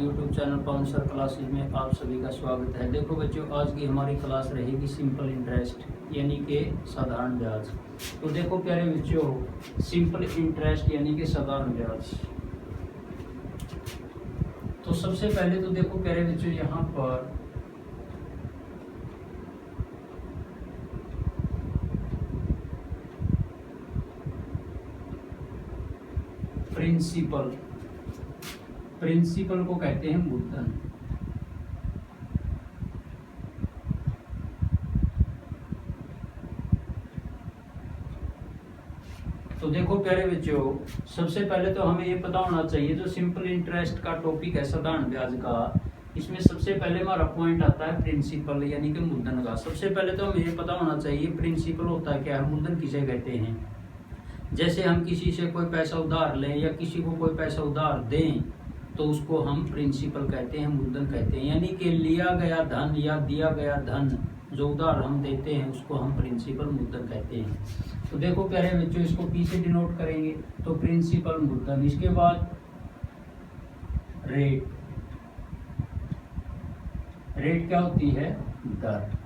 YouTube channel पवन sir classes में आप सभी का स्वागत है। देखो बच्चों, आज की हमारी क्लास रहेगी सिंपल इंटरेस्ट यानी कि साधारण ब्याज। तो देखो प्यारे बच्चों, सिंपल इंटरेस्ट यानी कि साधारण ब्याज। तो सबसे पहले तो देखो प्यारे बच्चों, यहाँ पर प्रिंसिपल को कहते हैं मूलधन। तो देखो प्यारे बच्चों, सबसे पहले तो हमें ये पता होना चाहिए, जो सिंपल इंटरेस्ट का टॉपिक है साधारण ब्याज का, इसमें सबसे पहले हमारा पॉइंट आता है प्रिंसिपल यानी कि मूलधन का। सबसे पहले तो हमें ये पता होना चाहिए प्रिंसिपल होता है क्या है, मूलधन किसे कहते हैं। जैसे हम किसी से कोई पैसा उधार लें या किसी को कोई पैसा उधार दें तो उसको हम प्रिंसिपल कहते हैं, मूलधन कहते हैं। यानी कि लिया गया धन या दिया गया धन जो उधार हम देते हैं उसको हम प्रिंसिपल मूलधन कहते हैं। तो देखो प्यारे बच्चों, इसको पी से डिनोट करेंगे तो प्रिंसिपल मूलधन। इसके बाद रेट क्या होती है, दर।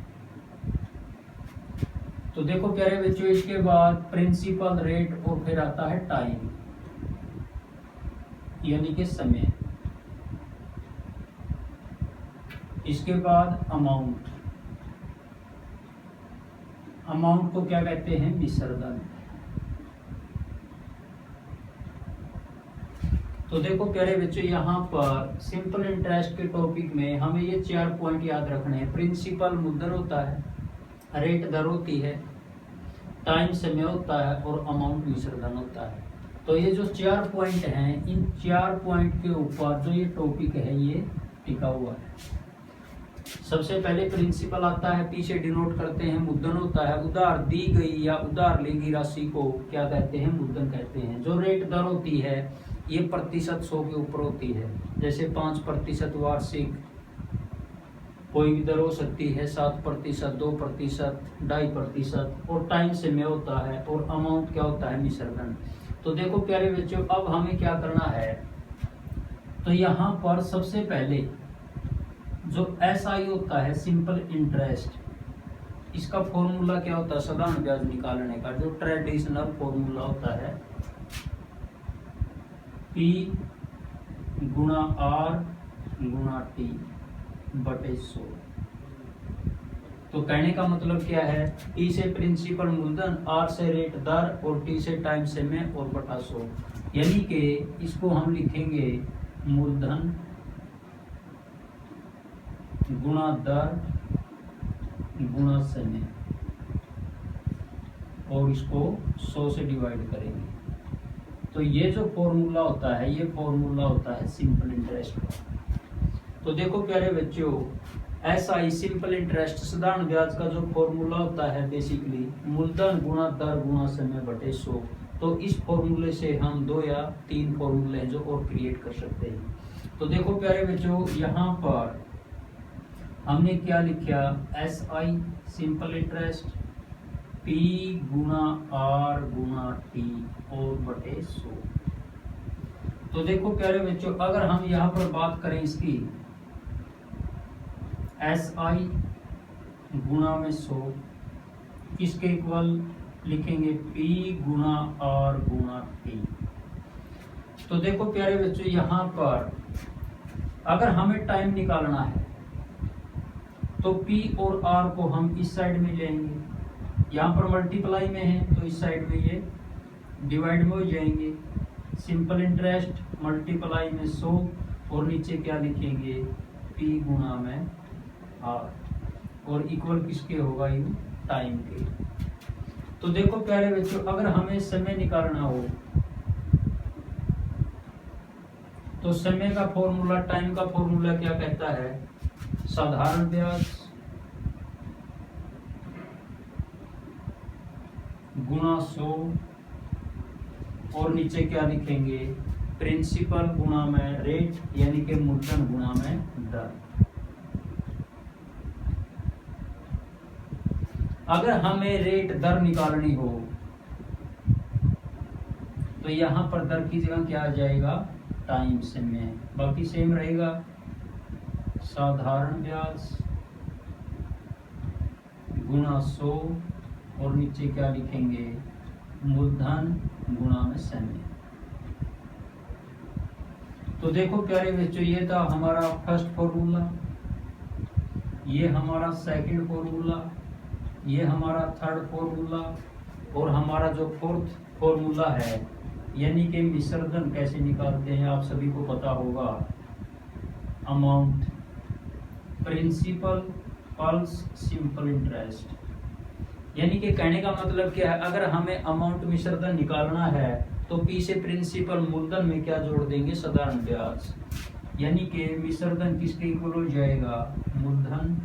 तो देखो प्यारे बच्चों, इसके बाद प्रिंसिपल, रेट और फिर आता है टाइम यानी कि समय। इसके बाद अमाउंट को क्या कहते हैं, विसर्जन। तो देखो प्यारे बच्चों, यहाँ पर सिंपल इंटरेस्ट के टॉपिक में हमें ये 4 पॉइंट याद रखने हैं। प्रिंसिपल मूलधन होता है, रेट दर होती है, टाइम समय होता है और अमाउंट विसर्जन होता है। तो ये जो 4 पॉइंट हैं, इन 4 पॉइंट के ऊपर जो ये टॉपिक है ये टिका हुआ है। सबसे पहले प्रिंसिपल आता है, पी से डिनोट करते हैं, मूलधन होता है। उधार दी गई या उधार ली गई राशि को क्या कहते हैं, मूलधन कहते हैं। जो रेट दर होती है ये प्रतिशत 100 के ऊपर होती है। जैसे 5% वार्षिक, कोई भी दर हो सकती है, 7%, 2%, 2.5%। और टाइम समय होता है और अमाउंट क्या होता है, विसर्जन। तो देखो प्यारे बच्चों, अब हमें क्या करना है, तो यहाँ पर सबसे पहले जो SI होता है सिंपल इंटरेस्ट, इसका फॉर्मूला क्या होता है, साधारण ब्याज निकालने का जो ट्रेडिशनल फॉर्मूला होता है, P गुणा R गुणा T बटे 100। तो कहने का मतलब क्या है, P से प्रिंसिपल मूलधन, R से रेट दर और T से टाइम समय और बटा 100। यानी कि इसको हम लिखेंगे मूलधन गुणा दर गुणा समय और इसको 100 से डिवाइड करेंगे। तो ये जो फॉर्मूला होता है ये फॉर्मूला होता है सिंपल इंटरेस्ट का। तो देखो प्यारे बच्चों, SI सिंपल इंटरेस्ट साधारण ब्याज का जो फॉर्मूला होता है बेसिकली मूलधन गुणा दर गुणा समय बटे 100। तो इस फॉर्मूले से हम 2 या 3 फॉर्मूले हैं जो और क्रिएट कर सकते हैं। तो देखो प्यारे बच्चों, यहाँ पर हमने क्या लिखा, SI सिंपल इंटरेस्ट P गुणा R गुणा T और बटे 100। तो देखो प्यारे बच्चों, अगर हम यहाँ पर बात करें इसकी, SI गुणा में 100 किसके इक्वल लिखेंगे, P गुणा R गुणा T। तो देखो प्यारे बच्चों, यहाँ पर अगर हमें टाइम निकालना है तो P और R को हम इस साइड में लेंगे, यहाँ पर मल्टीप्लाई में है तो इस साइड में ये डिवाइड में हो जाएंगे। सिंपल इंटरेस्ट मल्टीप्लाई में 100 और नीचे क्या लिखेंगे, P गुणा में R और इक्वल किसके होगा, ये टाइम के। तो देखो प्यारे बच्चों, अगर हमें समय निकालना हो तो समय का फॉर्मूला, टाइम का फॉर्मूला क्या कहता है, साधारण ब्याज गुणा 100 और नीचे क्या लिखेंगे, प्रिंसिपल गुणा में रेट यानी कि मूलधन गुणा में दर। अगर हमें रेट दर निकालनी हो तो यहाँ पर दर की जगह क्या आ जाएगा, टाइम समय, बाकी सेम रहेगा। साधारण ब्याज गुणा 100 और नीचे क्या लिखेंगे, मूलधन गुणा में समय। तो देखो प्यारे बच्चों, ये था हमारा फर्स्ट फॉर्मूला, ये हमारा सेकंड फॉर्मूला, ये हमारा थर्ड फॉर्मूला, और हमारा जो फोर्थ फॉर्मूला है, यानी कि मिश्रधन कैसे निकालते हैं आप सभी को पता होगा। Amount, principal plus simple interest, यानी कि कहने का मतलब क्या है, अगर हमें अमाउंट मिश्रधन निकालना है तो पी से प्रिंसिपल मूलधन में क्या जोड़ देंगे, साधारण ब्याज, यानी कि मिश्रधन किसके इक्वल हो जाएगा, मूलधन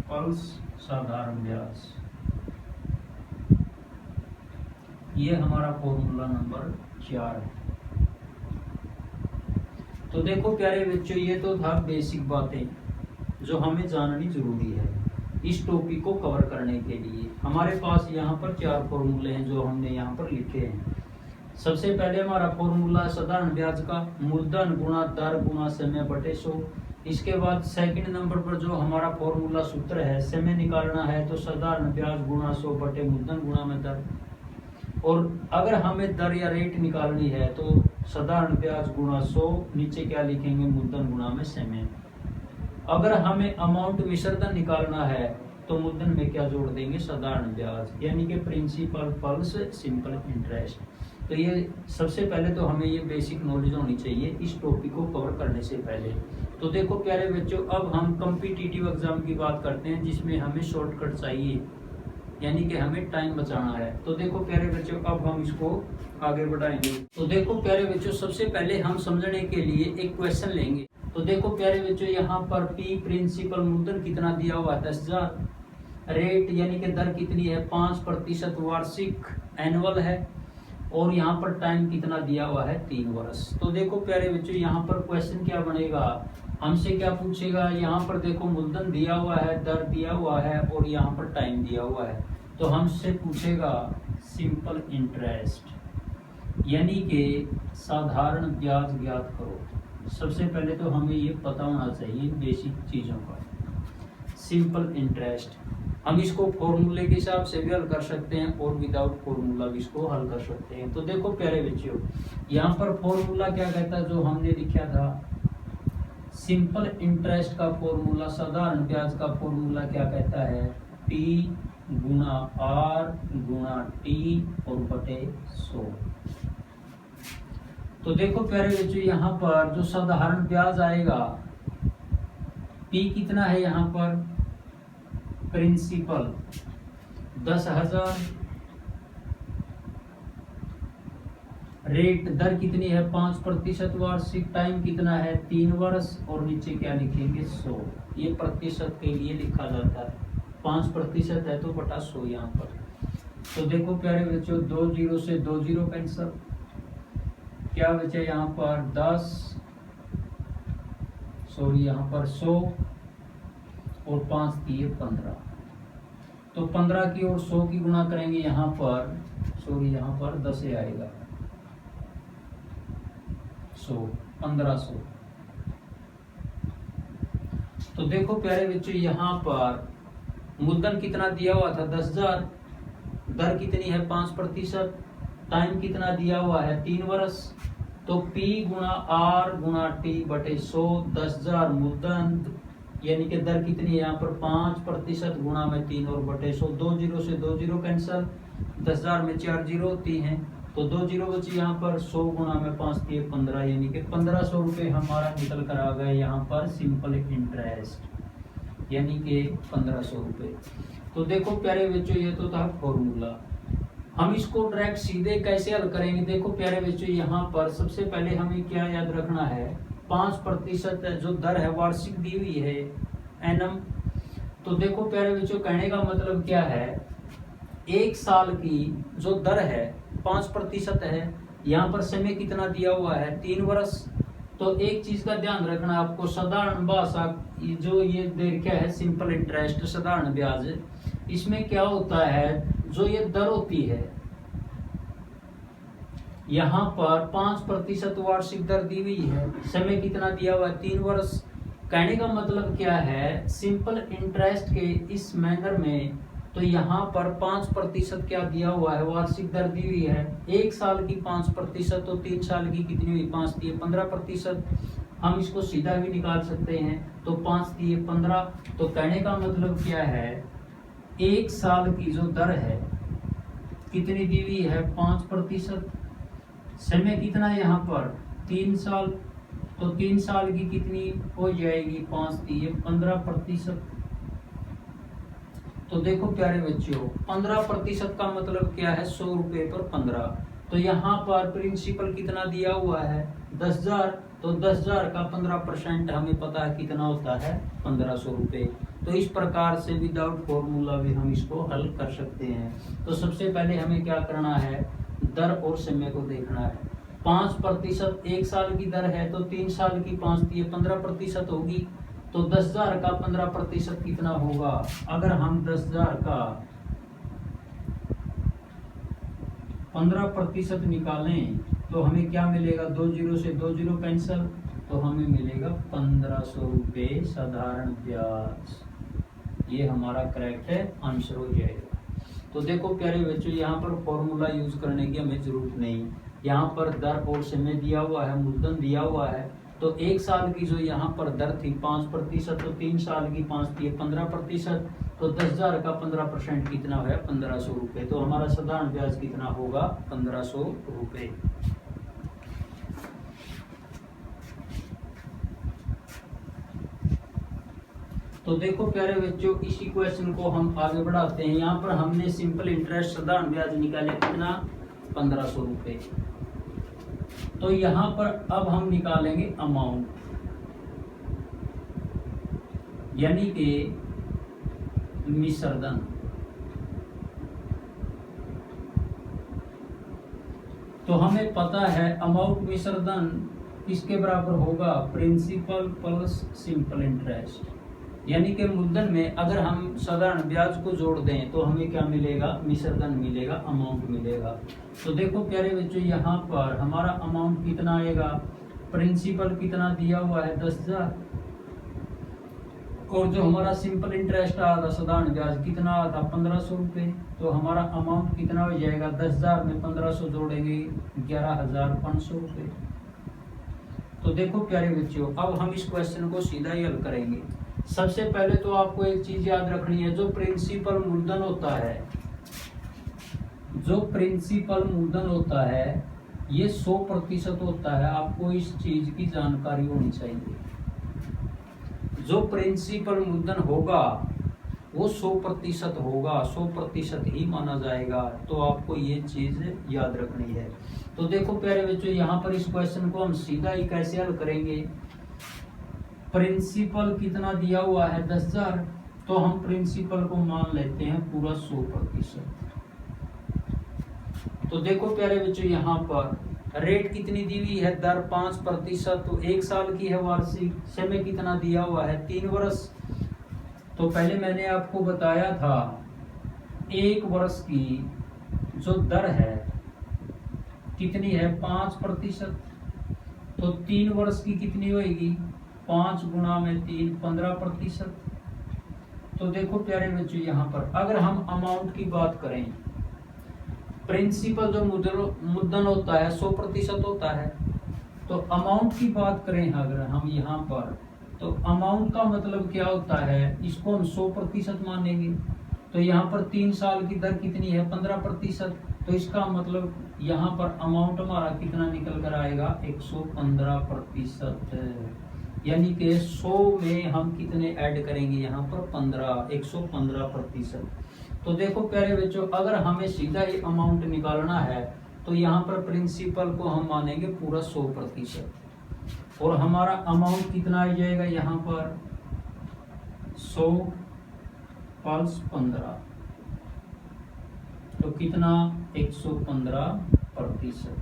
प्लस साधारण ब्याज। ये हमारा फॉर्मूला नंबर 4 है। तो देखो प्यारे बच्चों, ये तो था बेसिक बातें जो हमें जाननी जरूरी है इस टॉपिक को कवर करने के लिए। हमारे पास यहाँ पर 4 फॉर्मूले हैं जो हमने यहाँ पर लिखे हैं। सबसे पहले हमारा फॉर्मूला साधारण ब्याज का, मूलधन गुणा दर गुणा समय बटे 100। इसके बाद सेकंड नंबर पर जो हमारा फॉर्मूला सूत्र है, समय निकालना है तो साधारण ब्याज गुणा 100 बटे मूलधन गुणा में दर। और अगर हमें दर या रेट निकालनी है तो साधारण ब्याज गुणा 100, नीचे क्या लिखेंगे, मूलधन गुणा में समय। अगर हमें अमाउंट मिश्रधन निकालना है तो मूलधन में क्या जोड़ देंगे, साधारण ब्याज, यानी कि प्रिंसिपल प्लस सिंपल इंटरेस्ट। तो ये सबसे पहले तो हमें ये बेसिक नॉलेज होनी चाहिए इस टॉपिक को कवर करने से पहले। तो देखो प्यारे बच्चों, अब हम कॉम्पिटिटिव एग्जाम की बात करते हैं जिसमें हमें शॉर्टकट चाहिए, यानी कि हमें टाइम बचाना है। तो देखो प्यारे बच्चों, अब हम इसको आगे बढ़ाएंगे। तो देखो प्यारे बच्चों, सबसे पहले हम समझने के लिए एक क्वेश्चन लेंगे। तो देखो प्यारे बच्चों, यहाँ पर पी प्रिंसिपल मूलधन कितना दिया हुआ है, 10,000। रेट यानी कि दर कितनी है, 5% वार्षिक एनुअल है। और यहाँ पर टाइम कितना दिया हुआ है, 3 वर्ष। तो देखो प्यारे बच्चों, यहाँ पर क्वेश्चन क्या बनेगा, हमसे क्या पूछेगा, यहाँ पर देखो मूलधन दिया हुआ है, दर दिया हुआ है और यहाँ पर टाइम दिया हुआ है। तो हमसे पूछेगा सिंपल इंटरेस्ट, यानी कि साधारण ब्याज ज्ञात करो। सबसे पहले तो हमें ये पता होना चाहिए बेसिक चीजों का। सिंपल इंटरेस्ट हम इसको फॉर्मूले के हिसाब से भी हल कर सकते हैं और विदाउट फॉर्मूला भी इसको हल कर सकते हैं। तो देखो प्यारे बच्चों, यहाँ पर फॉर्मूला क्या कहता है, जो हमने लिखा था सिंपल इंटरेस्ट का फॉर्मूला, साधारण ब्याज का फॉर्मूला क्या कहता है, P गुणा R गुणा T और बटे 100। तो देखो प्यारे बच्चों, यहाँ पर जो साधारण ब्याज आएगा, P कितना है, यहाँ पर प्रिंसिपल 10,000, रेट दर कितनी है, 5% वार्षिक, टाइम कितना है, 3 वर्ष, और नीचे क्या लिखेंगे, 100। ये प्रतिशत के लिए लिखा जाता है, 5% है तो बटा 100 यहाँ पर। तो देखो प्यारे बच्चों, 2 0 से 2 0 कैंसल, क्या बचे यहाँ पर 10, सॉरी यहाँ पर 100 और 5 दिए 15। तो 15 की और 100 की गुणा करेंगे, यहाँ पर सॉरी यहाँ पर 10 से आएगा 100, 1500। तो देखो प्यारे बच्चों, यहाँ पर मूलधन कितना दिया हुआ था, 10,000, दर कितनी है 5%, टाइम कितना दिया हुआ है 3 वर्ष। तो P गुणा R गुणा T बटे 100, 10,000 मूलधन यानी कि दर कितनी है यहाँ पर 5% गुणा में 3 और बटे 100। 2 0 से 2 0 कैंसल, 10,000 में 4 0 होती हैं तो 2 0 बची यहाँ पर, 100 गुणा में 5 दिए 15, यानी कि 1500 रुपये हमारा निकल कर आ गए यहाँ पर सिंपल इंटरेस्ट, यानी कि 1500 रुपये। तो देखो प्यारे बच्चों, ये तो था फॉर्मूला। हम इसको डायरेक्ट सीधे कैसे हल करेंगे, देखो प्यारे बच्चों, यहाँ पर सबसे पहले हमें क्या याद रखना है, 5% जो दर है वार्षिक दी हुई है एनम। तो देखो प्यारे बच्चों, कहने का मतलब क्या है, 1 साल की जो दर है 5% है, यहाँ पर समय कितना दिया हुआ है 3 वर्ष। तो एक चीज का ध्यान रखना आपको, साधारण भाषा जो ये दे रखा है सिंपल इंटरेस्ट साधारण ब्याज, इसमें क्या होता है, जो ये दर होती है यहाँ पर 5% वार्षिक दर दी हुई है, समय कितना दिया हुआ है 3 वर्ष। कहने का मतलब क्या है, सिंपल इंटरेस्ट के इस मैनर में तो यहाँ पर 5% क्या दिया हुआ है, वार्षिक दर दी हुई है। 1 साल की 5%, तो 3 साल की कितनी हुई, 5 दिए 15%। हम इसको सीधा भी निकाल सकते हैं, तो 5 दिए 15। तो कहने का मतलब क्या है, 1 साल की जो दर है कितनी दी हुई है, 5%। समय कितना है यहाँ पर 3 साल, तो 3 साल की कितनी हो जाएगी, 5 दिए 15%। तो देखो प्यारे बच्चों, 15% का मतलब क्या है, 100 रुपए पर 15। तो यहाँ पर प्रिंसिपल कितना दिया हुआ है, 10,000। तो 10,000 का 15% हमें पता है कितना होता है, 1500 रुपए। तो इस प्रकार से विदाउट फॉर्मूला भी हम इसको हल कर सकते हैं। तो सबसे पहले हमें क्या करना है, दर और समय को देखना है। 5% 1 साल की दर है, तो 3 साल की 5 दिए 15% होगी। तो 10,000 का 15% कितना होगा, अगर हम 10,000 का 15% निकालें तो हमें क्या मिलेगा, 2 जीरो से 2 जीरो कैंसल, तो हमें मिलेगा 1500 रुपये साधारण ब्याज। ये हमारा करेक्ट है, आंसर हो जाएगा। तो देखो प्यारे बच्चों, यहाँ पर फॉर्मूला यूज करने की हमें जरूरत नहीं। यहाँ पर दर और समय दिया हुआ है, मूलधन दिया हुआ है। तो 1 साल की जो यहाँ पर दर थी 5%, तो 3 साल की 5 थी 15%। तो 10,000 का 15% कितना है, 1500 रुपये। तो हमारा साधारण ब्याज कितना होगा, 1500 रुपये। तो देखो प्यारे बच्चों, इसी क्वेश्चन को हम आगे बढ़ाते हैं। यहाँ पर हमने सिंपल इंटरेस्ट साधारण ब्याज निकाले कितना, 1500 रुपये। तो यहाँ पर अब हम निकालेंगे अमाउंट, यानी कि मिश्रधन। तो हमें पता है अमाउंट मिश्रधन किसके बराबर होगा, प्रिंसिपल प्लस सिंपल इंटरेस्ट। यानी कि मूलधन में अगर हम साधारण ब्याज को जोड़ दें तो हमें क्या मिलेगा, मिश्रधन मिलेगा, अमाउंट मिलेगा। तो देखो प्यारे बच्चों, यहाँ पर हमारा अमाउंट कितना आएगा, प्रिंसिपल कितना दिया हुआ है 10,000, और जो हमारा सिंपल इंटरेस्ट आ रहा था साधारण ब्याज कितना आ था, 1500 रुपये। तो हमारा अमाउंट कितना हो जाएगा, 10,000 में 1500 जोड़ेंगे 11,500 रुपये। तो देखो प्यारे बच्चों, अब हम इस क्वेश्चन को सीधा ही हल करेंगे। सबसे पहले तो आपको एक चीज याद रखनी है, जो प्रिंसिपल मूलधन होता है, जो प्रिंसिपल मूलधन होता है ये 100% होता है। आपको इस चीज की जानकारी होनी चाहिए। जो प्रिंसिपल मूलधन होगा वो 100% होगा, 100% ही माना जाएगा। तो आपको ये चीज याद रखनी है। तो देखो प्यारे बच्चों, यहाँ पर इस क्वेश्चन को हम सीधा ही कैसे हल करेंगे, प्रिंसिपल कितना दिया हुआ है 10,000, तो हम प्रिंसिपल को मान लेते हैं पूरा 100%। तो देखो प्यारे बच्चों, यहाँ पर रेट कितनी दी हुई है, दर 5%, तो 1 साल की है वार्षिक। समय कितना दिया हुआ है, 3 वर्ष। तो पहले मैंने आपको बताया था 1 वर्ष की जो दर है कितनी है, 5%। तो 3 वर्ष की कितनी होगी, 5 गुणा में 3, 15%। तो देखो प्यारे बच्चों, यहाँ पर अगर हम अमाउंट की बात करें, प्रिंसिपल जो मूलधन होता है 100% होता है। तो अमाउंट की बात करें अगर हम यहाँ पर, तो अमाउंट का मतलब क्या होता है, इसको हम 100% मानेंगे। तो यहाँ पर 3 साल की दर कितनी है, 15%। तो इसका मतलब यहाँ पर अमाउंट हमारा कितना निकल कर आएगा, 115%। यानी कि 100 में हम कितने ऐड करेंगे, यहाँ पर 15, 115%। तो देखो प्यारे बच्चों, अगर हमें सीधा ही अमाउंट निकालना है तो यहाँ पर प्रिंसिपल को हम मानेंगे पूरा 100%, और हमारा अमाउंट कितना आ जाएगा, यहाँ पर 100 + 15, तो कितना 115%।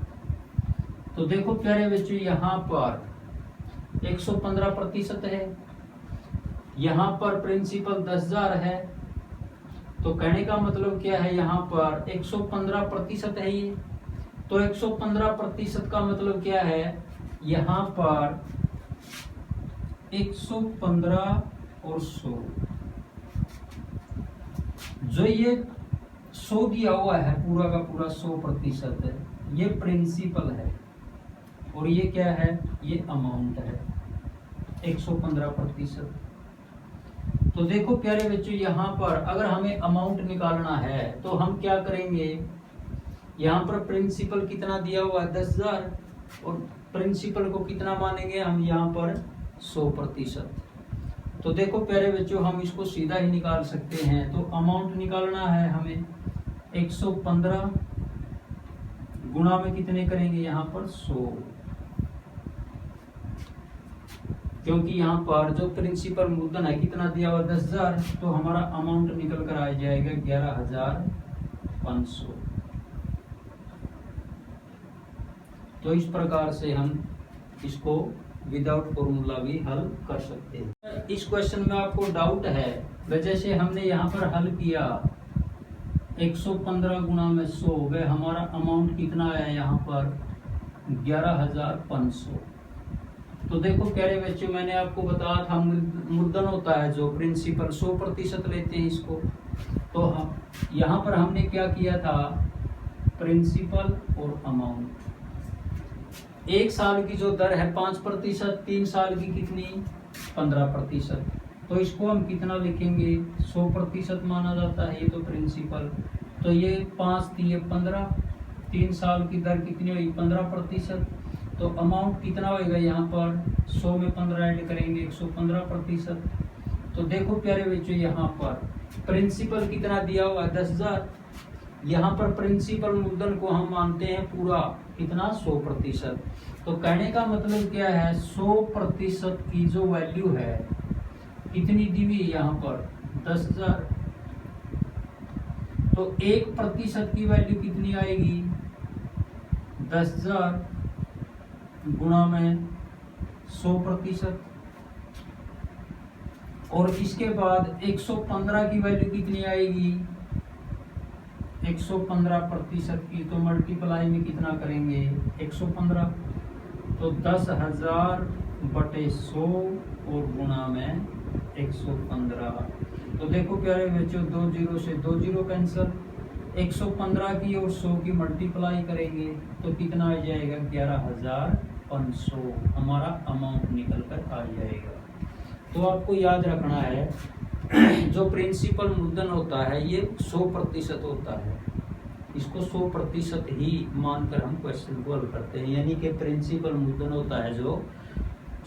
तो देखो प्यारे बच्चों, यहाँ पर 115% है, यहाँ पर प्रिंसिपल 10,000 है। तो कहने का मतलब क्या है, यहाँ पर 115% है ये। तो 115% का मतलब क्या है, यहाँ पर 115 और 100, जो ये 100 दिया हुआ है पूरा का पूरा 100% है, ये प्रिंसिपल है और ये क्या है, ये अमाउंट है 115%। तो देखो प्यारे बच्चों, यहाँ पर अगर हमें अमाउंट निकालना है तो हम क्या करेंगे, यहाँ पर प्रिंसिपल कितना दिया हुआ है 10,000 और प्रिंसिपल को कितना मानेंगे हम यहाँ पर 100%। तो देखो प्यारे बच्चों, हम इसको सीधा ही निकाल सकते हैं। तो अमाउंट निकालना है हमें 115 गुणा में कितने करेंगे यहाँ पर 100, क्योंकि यहाँ पर जो प्रिंसिपल मूलधन है कितना दिया हुआ 10,000, तो हमारा अमाउंट निकल कर आ जाएगा 11,500। तो इस प्रकार से हम इसको विदाउट फॉर्मूला भी हल कर सकते हैं। इस क्वेश्चन में आपको डाउट है, वजह से हमने यहाँ पर हल किया 115 गुणा में 100, वह हमारा अमाउंट कितना आया यहाँ पर 11,500। तो देखो प्यारे बच्चों, मैंने आपको बताया था मूलधन होता है जो प्रिंसिपल 100% लेते हैं इसको। तो हम यहाँ पर हमने क्या किया था, प्रिंसिपल और अमाउंट। 1 साल की जो दर है 5%, 3 साल की कितनी 15%। तो इसको हम कितना लिखेंगे, 100% माना जाता है ये तो प्रिंसिपल। तो ये 5 3 15, 3 साल की दर कितनी हुई 15%। तो अमाउंट कितना होएगा यहाँ पर 100 में 15 ऐड करेंगे 115%। तो देखो प्यारे बच्चों, यहाँ पर प्रिंसिपल कितना दिया हुआ है 10,000, यहाँ पर प्रिंसिपल मूलधन को हम मानते हैं पूरा कितना 100%। तो कहने का मतलब क्या है, 100% की जो वैल्यू है कितनी दी हुई यहाँ पर 10,000, तो 1% की वैल्यू कितनी आएगी 10,000 गुणा में 100%। और इसके बाद 115 की वैल्यू कितनी आएगी 115% की, तो मल्टीप्लाई में कितना करेंगे 115, तो 10,000 बटे 100 और गुणा में 115। तो देखो प्यारे बच्चों, 2 0 से 2 0 कैंसिल, 115 की और 100 की मल्टीप्लाई करेंगे तो कितना आ जाएगा 11,500, हमारा अमाउंट निकल कर आ जाएगा। तो आपको याद रखना है जो प्रिंसिपल मूलधन होता है ये 100% होता है, इसको 100% ही मानकर हम क्वेश्चन को हल करते हैं, यानी कि प्रिंसिपल मूलधन होता है जो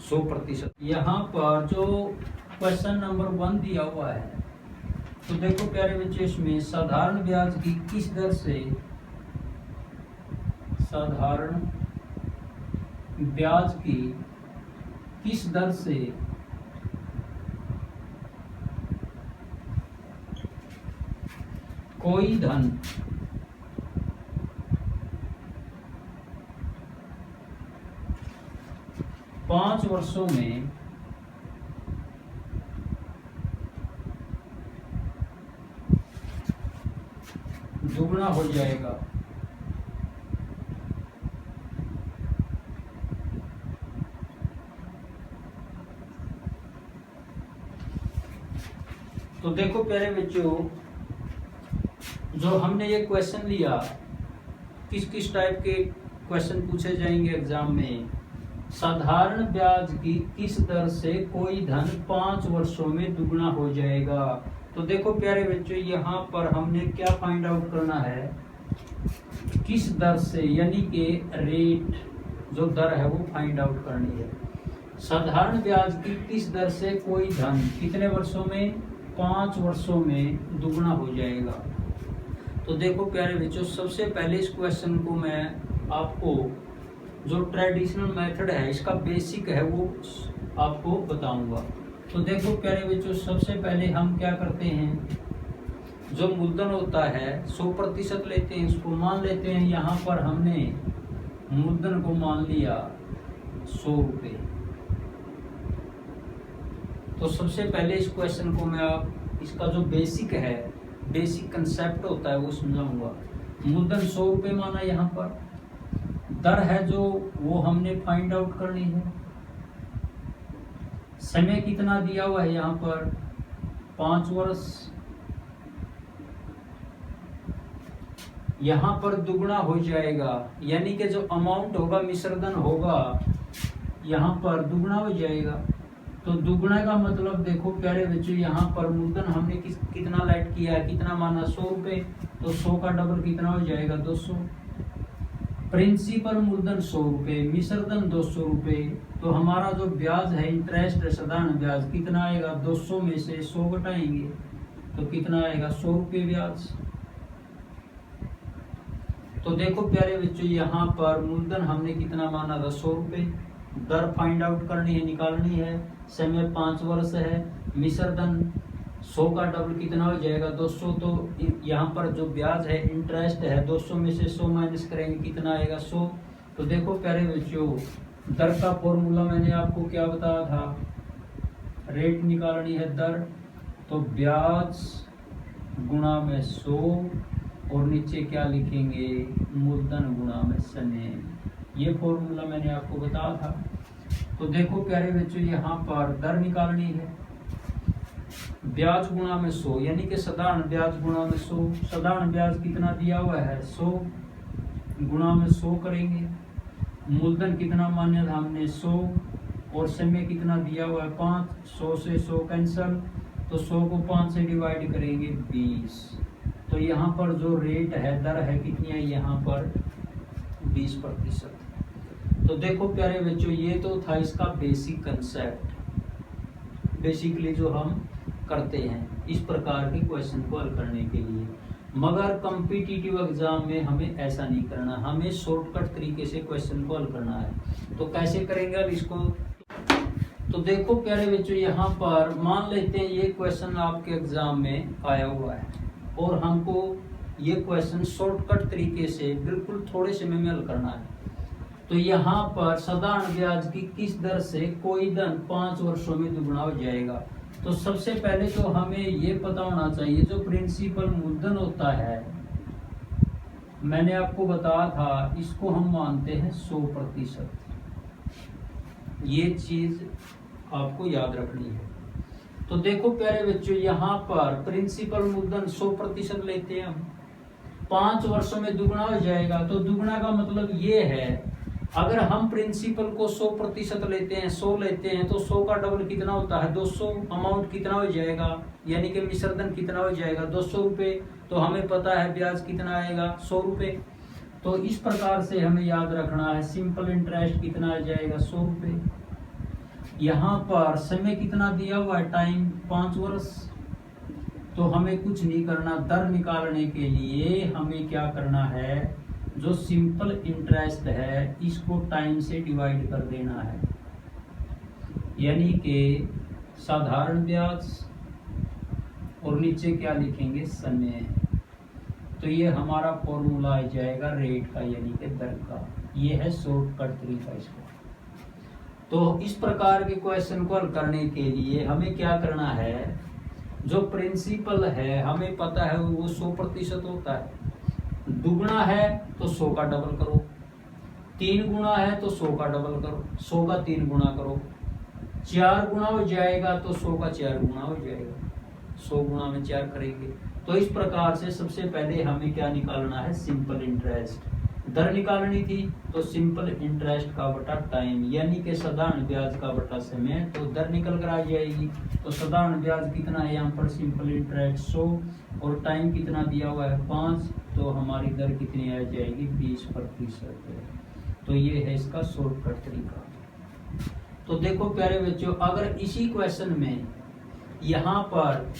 100%। यहाँ पर जो क्वेश्चन नंबर 1 दिया हुआ है, तो देखो प्यारे बच्चे, इसमें साधारण ब्याज की किस दर से, साधारण ब्याज की किस दर से कोई धन पांच वर्षों में दुगना हो जाएगा। तो देखो प्यारे बच्चों, जो हमने ये क्वेश्चन लिया, किस किस टाइप के क्वेश्चन पूछे जाएंगे एग्जाम में, साधारण ब्याज की किस दर से कोई धन 5 वर्षों में दुगना हो जाएगा। तो देखो प्यारे बच्चों, यहाँ पर हमने क्या फाइंड आउट करना है, किस दर से, यानी कि रेट, जो दर है वो फाइंड आउट करनी है। साधारण ब्याज की किस दर से कोई धन कितने वर्षों में, 5 वर्षों में दुगना हो जाएगा। तो देखो प्यारे बच्चों, सबसे पहले इस क्वेश्चन को मैं आपको जो ट्रेडिशनल मेथड है, इसका बेसिक है, वो आपको बताऊंगा। तो देखो प्यारे बच्चों, सबसे पहले हम क्या करते हैं, जो मूलधन होता है 100% लेते हैं, इसको मान लेते हैं। यहाँ पर हमने मूलधन को मान लिया 100 रुपये। तो सबसे पहले इस क्वेश्चन को मैं इसका जो बेसिक है, बेसिक कंसेप्ट होता है वो समझाऊंगा। मूलधन 100 रुपये माना यहाँ पर, दर है जो वो हमने फाइंड आउट करनी है। समय कितना दिया हुआ है यहाँ पर 5 वर्ष। यहाँ पर दुगना हो जाएगा, यानी कि जो अमाउंट होगा मिश्रधन होगा यहाँ पर दुगना हो जाएगा। तो दुगना का मतलब देखो प्यारे बच्चों, यहाँ पर मूलधन हमने कितना लाइट किया है, कितना माना 100 रुपए, तो 100 का डबल कितना हो जाएगा 200। प्रिंसिपल मूलधन 100 रुपए, मिश्रधन 200 रुपए, तो हमारा जो ब्याज है इंटरेस्ट साधारण ब्याज कितना आएगा, 200 में से 100 घटाएंगे तो कितना आएगा 100 रुपये ब्याज। तो देखो प्यारे बच्चों, यहाँ पर मूलधन हमने कितना माना था 100 रुपए, दर फाइंड आउट करनी है, निकालनी है, समय 5 वर्ष है, मिश्रधन 100 का डबल कितना हो जाएगा 200। तो यहाँ पर जो ब्याज है इंटरेस्ट है 200 में से 100 माइनस करेंगे कितना आएगा 100। तो देखो प्यारे बच्चों, दर का फॉर्मूला मैंने आपको क्या बताया था, रेट निकालनी है दर, तो ब्याज गुणा में 100 और नीचे क्या लिखेंगे मूलधन गुणा में समय। ये फॉर्मूला मैंने आपको बताया था। तो देखो प्यारे बच्चों, यहाँ पर दर निकालनी है, ब्याज गुणा में 100, यानी कि साधारण ब्याज गुणा में 100। साधारण ब्याज कितना दिया हुआ है 100, गुणा में 100 करेंगे। मूलधन कितना मान्य था हमने 100 और समय कितना दिया हुआ है 5, 100 से 100 कैंसल, तो 100 को 5 से डिवाइड करेंगे 20। तो यहाँ पर जो रेट है दर है कितनी है यहाँ पर 20%। तो देखो प्यारे बच्चों, ये तो था इसका बेसिक कंसेप्ट, बेसिकली जो हम करते हैं इस प्रकार के क्वेश्चन को हल करने के लिए। मगर कॉम्पिटिटिव एग्जाम में हमें ऐसा नहीं करना, हमें शॉर्टकट तरीके से क्वेश्चन को हल करना है। तो कैसे करेंगे अब इसको, तो देखो प्यारे बच्चों, यहाँ पर मान लेते हैं ये क्वेश्चन आपके एग्जाम में आया हुआ है और हमको ये क्वेश्चन शॉर्टकट तरीके से बिल्कुल थोड़े समय में हल करना है। तो यहाँ पर साधारण ब्याज की किस दर से कोई धन 5 वर्षों में दुगना हो जाएगा। तो सबसे पहले तो हमें ये पता होना चाहिए जो प्रिंसिपल मूलधन होता है, मैंने आपको बताया था इसको हम मानते हैं 100%। ये चीज आपको याद रखनी है। तो देखो प्यारे बच्चों, यहाँ पर प्रिंसिपल मूलधन 100% लेते हैं हम, 5 वर्षों में दुगना हो जाएगा। तो दुगना का मतलब ये है, अगर हम प्रिंसिपल को 100% लेते हैं 100 लेते हैं तो 100 का डबल कितना होता है 200। अमाउंट कितना हो जाएगा, यानी कि मिश्रधन कितना हो जाएगा 200 रुपये। तो हमें पता है ब्याज कितना आएगा 100 रुपये। तो इस प्रकार से हमें याद रखना है, सिंपल इंटरेस्ट कितना आ जाएगा 100 रुपये। यहाँ पर समय कितना दिया हुआ है टाइम 5 वर्ष। तो हमें कुछ नहीं करना, दर निकालने के लिए हमें क्या करना है, जो सिंपल इंटरेस्ट है इसको टाइम से डिवाइड कर देना है, यानी कि साधारण ब्याज और नीचे क्या लिखेंगे समय। तो ये हमारा फॉर्मूला आ जाएगा रेट का, यानी कि दर का। ये है शॉर्टकट तरीका इसको। तो इस प्रकार के क्वेश्चन को हल करने के लिए हमें क्या करना है, जो प्रिंसिपल है हमें पता है वो 100% होता है। दुगुना है तो 100 का डबल करो, 3 गुना है तो 100 का डबल करो, 100 का 3 गुना करो, 4 गुना हो जाएगा तो 100 का 4 गुना हो जाएगा, 100 गुना में 4 करेंगे। तो इस प्रकार से सबसे पहले हमें क्या निकालना है, सिंपल इंटरेस्ट। दर निकालनी थी तो सिंपल इंटरेस्ट का बटा टाइम, यानी कि साधारण ब्याज का बटा समय। तो दर निकल कर आ जाएगी। तो साधारण ब्याज कितना है यहाँ पर, सिंपल इंटरेस्ट 100 और टाइम कितना दिया हुआ है 5। तो हमारी दर कितनी आ जाएगी 20%। तो ये है इसका शॉर्टकट तरीका। तो देखो प्यारे बच्चों, अगर इसी क्वेश्चन में यहाँ पर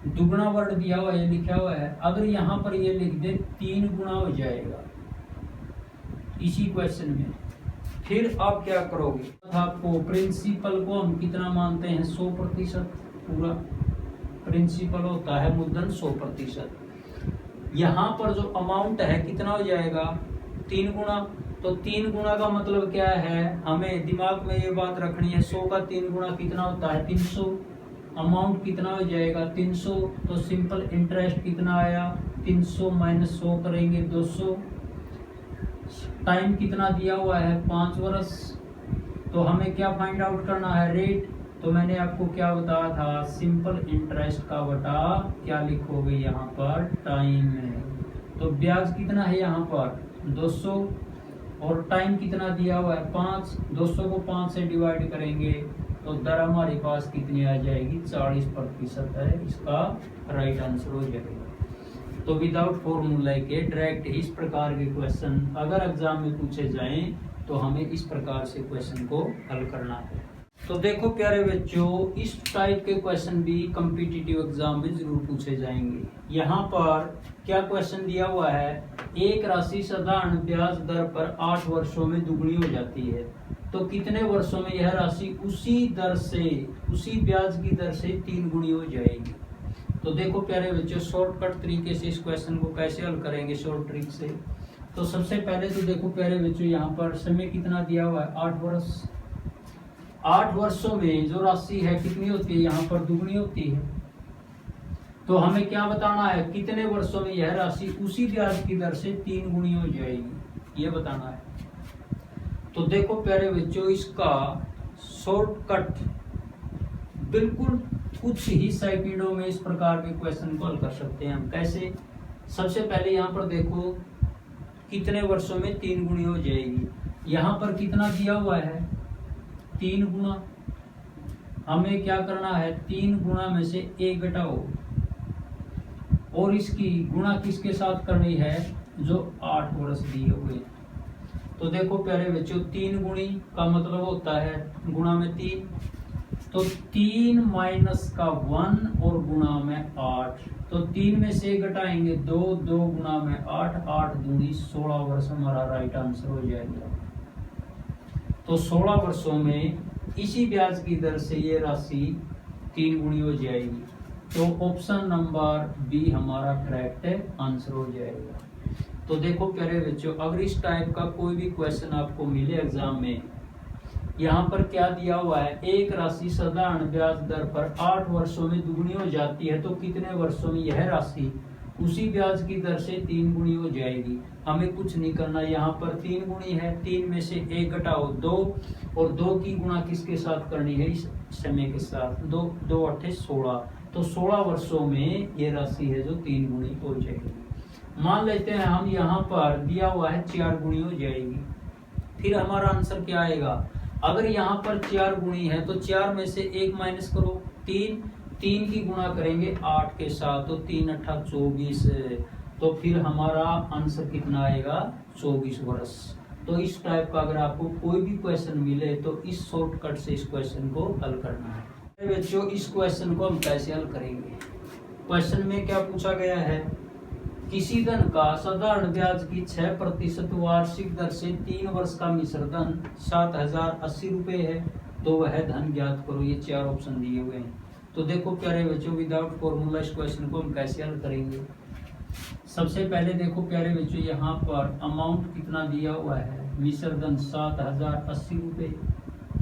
दुगना वर्ड दिया हुआ है, लिखा हुआ है, अगर यहाँ पर ये लिख दे 3 गुना हो जाएगा इसी क्वेश्चन में, फिर आप क्या करोगे, आपको प्रिंसिपल को हम कितना मानते हैं 100%। पूरा प्रिंसिपल होता है मूलधन 100%। यहाँ पर जो अमाउंट है कितना हो जाएगा 3 गुना। तो 3 गुना का मतलब क्या है, हमें दिमाग में ये बात रखनी है, 100 का 3 गुना कितना होता है 300। अमाउंट कितना हो जाएगा 300। तो सिंपल इंटरेस्ट कितना आया 300 माइनस 100 करेंगे 200। टाइम कितना दिया हुआ है 5 वर्ष। तो हमें क्या फाइंड आउट करना है, रेट। तो मैंने आपको क्या बताया था, सिंपल इंटरेस्ट का बटा क्या लिखोगे यहाँ पर, टाइम है। तो ब्याज कितना है यहाँ पर 200 और टाइम कितना दिया हुआ है 5। 200 को 5 से डिवाइड करेंगे तो दर हमारे पास कितनी आ जाएगी, 40% है। इसका राइट आंसर हो जाएगा। तो विदाउट फॉर्मूला के डायरेक्ट इस प्रकार के क्वेश्चन अगर एग्जाम में पूछे जाएं तो हमें इस प्रकार से क्वेश्चन को हल करना है। तो देखो प्यारे बच्चों, इस टाइप के क्वेश्चन भी कॉम्पिटिटिव एग्जाम में जरूर पूछे जाएंगे। यहाँ पर क्या क्वेश्चन दिया हुआ है, एक राशि साधारण ब्याज दर पर 8 वर्षों में दुगनी हो जाती है, तो कितने वर्षों में यह राशि उसी दर से, उसी ब्याज की दर से 3 गुनी हो जाएगी। तो देखो प्यारे बच्चों, शॉर्टकट तरीके से इस क्वेश्चन को कैसे हल करेंगे, शॉर्ट ट्रिक से। तो सबसे पहले तो देखो प्यारे बच्चों, यहाँ पर समय कितना दिया हुआ है 8 वर्ष। 8 वर्षों में जो राशि है कितनी होती है, यहाँ पर दुगनी होती है। तो हमें क्या बताना है, कितने वर्षों में यह राशि उसी ब्याज की दर से 3 गुनी हो जाएगी, ये बताना है। तो देखो प्यारे बच्चों, इसका शॉर्टकट बिल्कुल कुछ ही सेकंडों में इस प्रकार के क्वेश्चन को हल कर सकते हैं हम। कैसे, सबसे पहले यहाँ पर देखो कितने वर्षों में 3 गुनी हो जाएगी। यहाँ पर कितना दिया हुआ है 3 गुना। हमें क्या करना है, 3 गुना में से 1 घटाओ और इसकी गुणा किसके साथ करनी है, जो 8 वर्ष दिए हुए। तो देखो प्यारे बच्चों, 3 गुणी का मतलब होता है गुणा में 3, तो 3 माइनस का 1 और गुणा में 8। तो 3 में से घटाएंगे 2, 2 गुणा में 8, 8 दूनी 16 वर्ष हमारा राइट आंसर हो जाएगा। तो 16 वर्षों में इसी ब्याज की दर से ये राशि 3 गुनी हो जाएगी। तो ऑप्शन नंबर बी हमारा करेक्ट आंसर हो जाएगा। तो देखो प्यारे बच्चों, अगर इस टाइप का कोई भी क्वेश्चन आपको मिले एग्जाम में, यहाँ पर क्या दिया हुआ है, एक राशि साधारण ब्याज दर पर 8 वर्षों में दुगनी हो जाती है, तो कितने वर्षों में यह राशि उसी ब्याज की दर से 3 गुनी हो जाएगी। हमें कुछ नहीं करना, यहाँ पर 3 गुनी है, 3 में से 1 घटाओ 2 और 2 की गुणा किसके साथ करनी है, इस समय के साथ। 2 2 8 16, तो 16 वर्षों में ये राशि है जो 3 गुनी हो जाएगी। मान लेते हैं हम, यहाँ पर दिया हुआ है 4 गुनी हो जाएगी। फिर हमारा आंसर क्या आएगा, अगर यहाँ पर 4 गुणी है तो 4 में से 1 माइनस करो 3, 3 की गुणा करेंगे 8 के साथ, तो 3 8 24, तो फिर हमारा आंसर कितना आएगा 24 वर्ष। तो इस टाइप का अगर आपको कोई भी क्वेश्चन मिले तो इस शॉर्टकट से इस क्वेश्चन को हल करना है। बच्चों, इस क्वेश्चन को हम कैसे हल करेंगे, क्वेश्चन में क्या पूछा गया है, किसी धन का साधारण ब्याज की 6% वार्षिक दर से 3 वर्ष का मिश्र धन 7080 रुपए है, तो वह धन ज्ञात करो। ये 4 ऑप्शन दिए हुए हैं। तो देखो प्यारे बच्चों, विदाउट फॉर्मूला इस क्वेश्चन को हम कैसे हल करेंगे। सबसे पहले देखो प्यारे बच्चों, यहाँ पर अमाउंट कितना दिया हुआ है, मिश्र धन 7080 रुपए,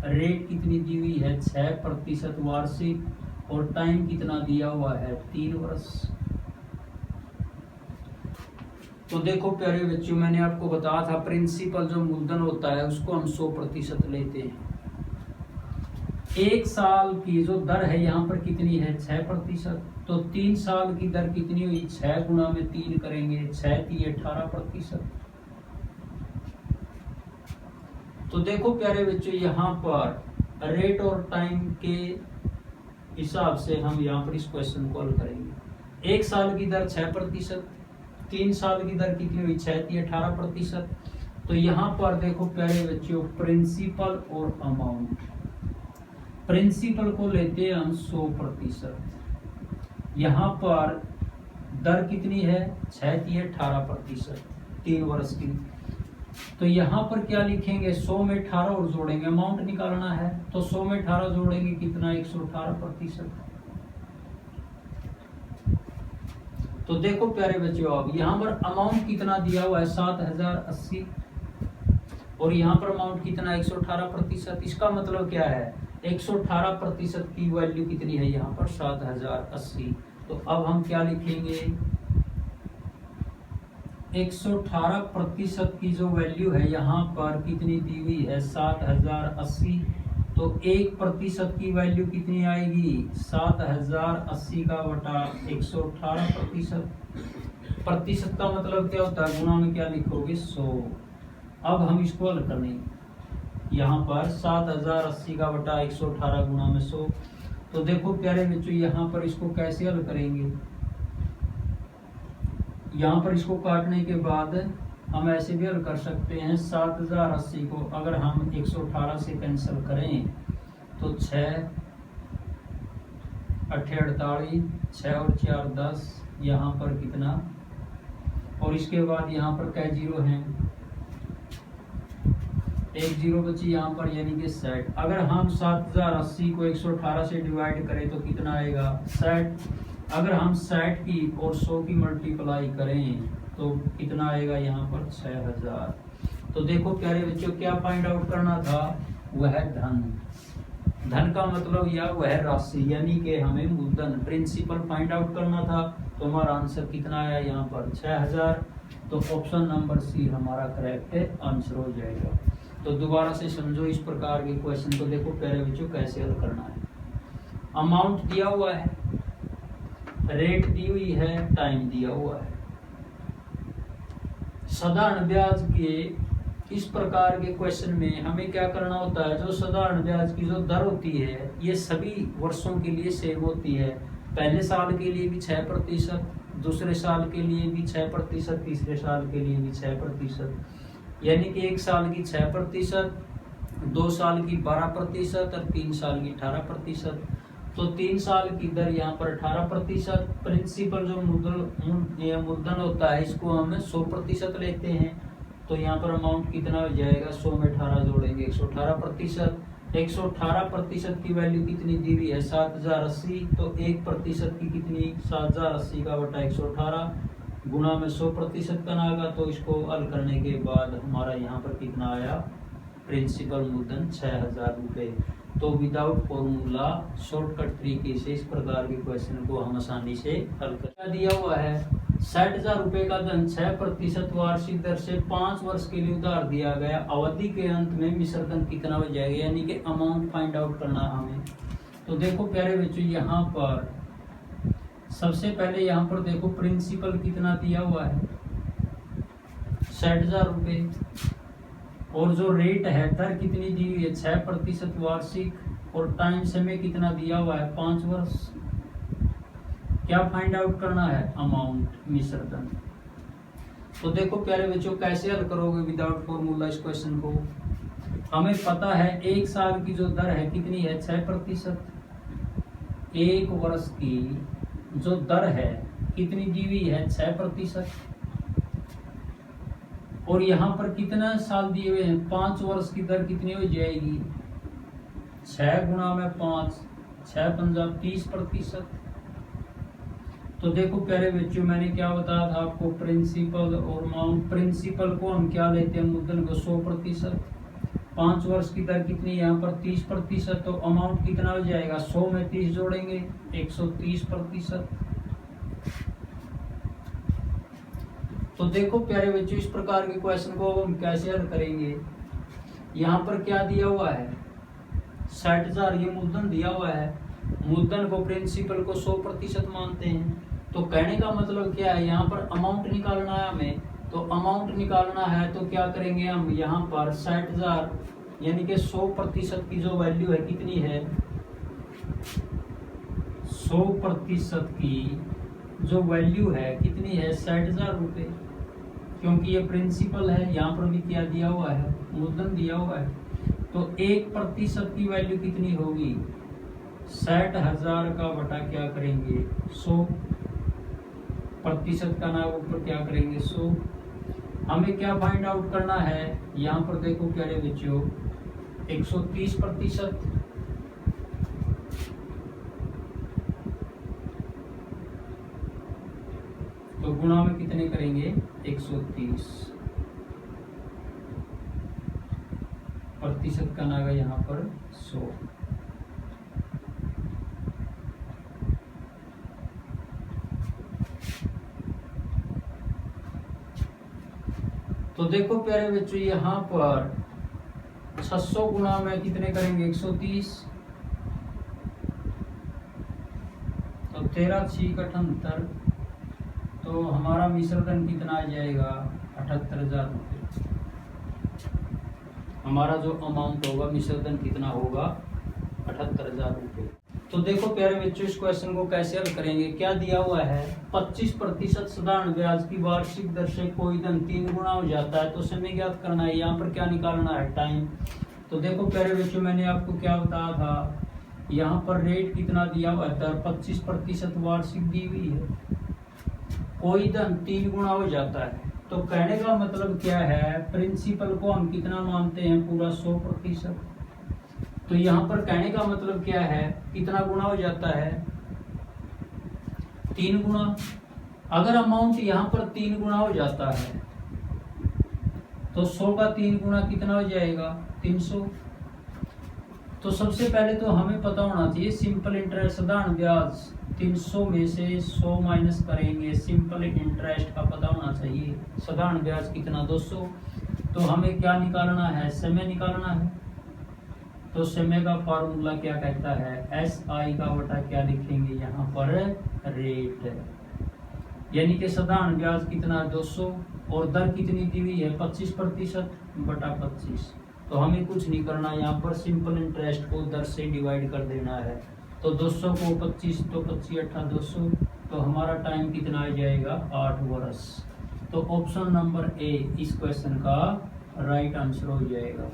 रेट कितनी दी हुई है 6% वार्षिक, और टाइम कितना दिया हुआ है 3 वर्ष। तो देखो प्यारे बच्चों, मैंने आपको बताया था प्रिंसिपल जो मूलधन होता है उसको हम 100% लेते हैं। 1 साल की जो दर है यहाँ पर कितनी है 6%, तो 3 साल की दर कितनी हुई, 6 गुणा में 3 करेंगे, 6 3 18%। तो देखो प्यारे बच्चों, यहाँ पर रेट और टाइम के हिसाब से हम यहाँ पर इस क्वेश्चन को हल करेंगे। 1 साल की दर 6%, 3 साल की दर कितनी हुई 6 3 18%। तो यहाँ पर देखो प्यारे बच्चों, प्रिंसिपल और अमाउंट, प्रिंसिपल को लेते हैं हम 100%, यहाँ पर दर कितनी है 6 3 18%, 3 वर्ष की। तो यहाँ पर क्या लिखेंगे, 100 में 18 और जोड़ेंगे, अमाउंट निकालना है, तो 100 में 18 जोड़ेंगे कितना 118%। तो देखो प्यारे बच्चों, अब यहाँ पर अमाउंट कितना दिया हुआ है 7080 और यहाँ पर अमाउंट कितना 118%। इसका मतलब क्या है, 118% की वैल्यू कितनी है यहाँ पर 7080। तो अब हम क्या लिखेंगे, 118% की जो वैल्यू है यहाँ पर कितनी दी हुई है 7080, तो 1% की वैल्यू कितनी आएगी 7080 का बटा 118%। प्रतिशत का मतलब क्या होता है, गुणा में क्या लिखोगे 100। अब हम इसको हल करने, यहाँ पर 7080 का बटा 118 गुणा में 100। तो देखो प्यारे बच्चों यहाँ पर इसको कैसे हल करेंगे, यहाँ पर इसको काटने के बाद हम ऐसे भी हल कर सकते हैं। 7080 को अगर हम 118 से कैंसिल करें तो 6 8 48, 6 और 4 10, यहाँ पर कितना, और इसके बाद यहाँ पर क्या जीरो हैं, एक जीरो बची यहाँ पर यानी कि 60। अगर हम 7080 को 118 से डिवाइड करें तो कितना आएगा 60। अगर हम 60 की और 100 की मल्टीप्लाई करें तो कितना आएगा यहाँ पर 6000। तो देखो प्यारे बच्चों क्या फाइंड आउट करना था, वह धन। धन का मतलब या वह राशि यानी कि हमें मूलधन प्रिंसिपल फाइंड आउट करना था। तो हमारा आंसर कितना आया यहाँ पर 6000। तो ऑप्शन नंबर सी हमारा करेक्ट आंसर हो जाएगा। तो दोबारा से समझो इस प्रकार के क्वेश्चन को, देखो प्यारे बच्चों कैसे हल करना है। अमाउंट दिया हुआ है, रेट दी हुई है, टाइम दिया हुआ है। साधारण ब्याज के इस प्रकार के क्वेश्चन में हमें क्या करना होता है, जो साधारण ब्याज की जो दर होती है ये सभी वर्षों के लिए सेम होती है। पहले साल के लिए भी 6%, दूसरे साल के लिए भी 6%, तीसरे साल के लिए भी 6%, यानी कि एक साल की 6%, 2 साल की 12% और 3 साल की 18%। तो 3 साल की दर यहाँ पर 18%। प्रिंसिपल जो मूलधन होता है इसको हम 100% लेते हैं। तो यहाँ पर अमाउंट कितना हो जाएगा, 100 में 18 जोड़ेंगे 118%। 118% की वैल्यू कितनी दी हुई है 7080। तो 1% की कितनी 7080 का बटा 118 गुणा में 100% का आएगा। तो इसको हल करने के बाद हमारा यहाँ पर कितना आया, प्रिंसिपल मूलधन 6000 रुपये। तो विदाउट फॉर्मूला शॉर्टकट तरीके से इस प्रकार के क्वेश्चन को हम आसानी से हल कर दिया हुआ है। 60,000 रुपए का धन 6% वार्षिक दर से 5 वर्ष के लिए उधार दिया गया। अवधि के अंत में मिश्र धन कितना हो जाएगा, यानी कि अमाउंट फाइंड आउट करना हमें। तो देखो प्यारे बच्चों यहाँ पर सबसे पहले यहाँ पर देखो प्रिंसिपल कितना दिया हुआ है 60,000 रुपए, और जो रेट है दर कितनी दी हुई है 6% वार्षिक, और टाइम समय कितना दिया हुआ है 5 वर्ष। क्या फाइंड आउट करना है, अमाउंट मिश्र धन। तो देखो प्यारे बच्चों कैसे हल करोगे विदाउट फॉर्मूला इस क्वेश्चन को। हमें पता है एक साल की जो दर है कितनी है 6%, एक वर्ष की जो दर है कितनी दी हुई है 6%, और यहाँ पर कितना साल दिए हुए हैं 5 वर्ष की दर कितनी हो जाएगी 6 गुणा में 5, 6 पंजा 30%। तो देखो प्यारे बच्चों मैंने क्या बताया था आपको, प्रिंसिपल और अमाउंट। प्रिंसिपल को हम क्या लेते हैं, मूलधन को 100%। 5 वर्ष की दर कितनी यहाँ पर 30%, तो अमाउंट कितना हो जाएगा 100 में 30 जोड़ेंगे 130%। तो देखो प्यारे बच्चों इस प्रकार के क्वेश्चन को अब हम कैसे हल करेंगे। यहाँ पर क्या दिया हुआ है 60,000, ये मूलधन दिया हुआ है। मूलधन को प्रिंसिपल को 100% मानते हैं। तो कहने का मतलब क्या है, यहाँ पर अमाउंट निकालना है हमें। तो अमाउंट निकालना है तो क्या करेंगे हम, यहाँ पर 60,000 यानी कि 100% की जो वैल्यू है कितनी है 100% की जो वैल्यू है कितनी है 60,000 रुपये, क्योंकि ये प्रिंसिपल है। यहाँ पर भी क्या दिया हुआ है, मूलधन दिया हुआ है। तो 1% की वैल्यू कितनी होगी 60,000 का बटा क्या करेंगे 100% का ना ऊपर क्या करेंगे 100। हमें क्या फाइंड आउट करना है, यहाँ पर देखो प्यारे बच्चों 130%। तो गुणा में कितने करेंगे 130%, का नागा यहाँ पर 100। तो देखो प्यारे बच्चों यहाँ पर 600 गुना में कितने करेंगे 130, तो 13 6 78, तो हमारा मिश्रधन कितना आ जाएगा 78,000 रुपये। हमारा जो अमाउंट होगा मिश्रधन कितना होगा 78,000 रुपये। तो देखो प्यारे बच्चों इस क्वेश्चन को कैसे हल करेंगे। क्या दिया हुआ है 25% साधारण ब्याज की वार्षिक दर से कोई धन 3 गुना हो जाता है, तो समय ज्ञात करना है। यहाँ पर क्या निकालना है टाइम। तो देखो प्यारे बच्चों मैंने आपको क्या बताया था, यहाँ पर रेट कितना दिया हुआ है दर 25% वार्षिक दी हुई है, कोई धन 3 गुना हो जाता है। तो कहने का मतलब क्या है, प्रिंसिपल को हम कितना मानते हैं पूरा 100%। तो यहाँ पर कहने का मतलब क्या है, कितना गुना हो जाता है 3 गुना। अगर अमाउंट यहाँ पर 3 गुना हो जाता है तो 100 का 3 गुना कितना हो जाएगा 300। तो सबसे पहले तो हमें पता होना चाहिए सिंपल इंटरेस्ट साधारण ब्याज 300 में से 100 माइनस करेंगे, सिंपल इंटरेस्ट का पता होना चाहिए। साधारण ब्याज कितना 200। तो हमें क्या निकालना है, समय निकालना है। तो समय का फॉर्मूला क्या कहता है, SI का बटा क्या लिखेंगे यहाँ पर रेट, यानी कि साधारण ब्याज कितना 200 और दर कितनी दी हुई है 25% बटा 25। तो हमें कुछ नहीं करना, यहाँ पर सिंपल इंटरेस्ट को दर से डिवाइड कर देना है। तो 200 को 25, तो 25 8 200, तो हमारा टाइम कितना आ जाएगा 8 वर्ष। तो ऑप्शन नंबर ए इस क्वेश्चन का राइट आंसर हो जाएगा।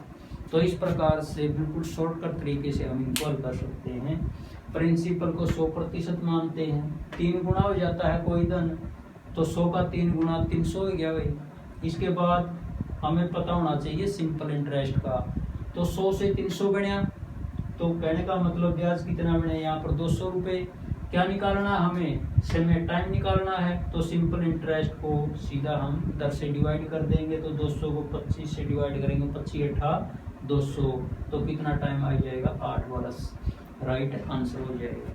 तो इस प्रकार से बिल्कुल शॉर्टकट तरीके से हम इनको हल कर सकते हैं। प्रिंसिपल को 100% मानते हैं, 3 गुना हो जाता है कोई धन, तो 100 का 3 गुना 300 हो गया भाई। इसके बाद हमें पता होना चाहिए सिंपल इंटरेस्ट का। तो 100 से 300 गणिया, तो कहने का मतलब ब्याज कितना बने यहाँ पर 200 रुपये। क्या निकालना है हमें, समय टाइम निकालना है। तो सिंपल इंटरेस्ट को सीधा हम दर से डिवाइड कर देंगे। तो 200 को 25 से डिवाइड करेंगे, 25 8 200, तो कितना टाइम आ जाएगा 8 वर्ष। राइट आंसर हो जाएगा।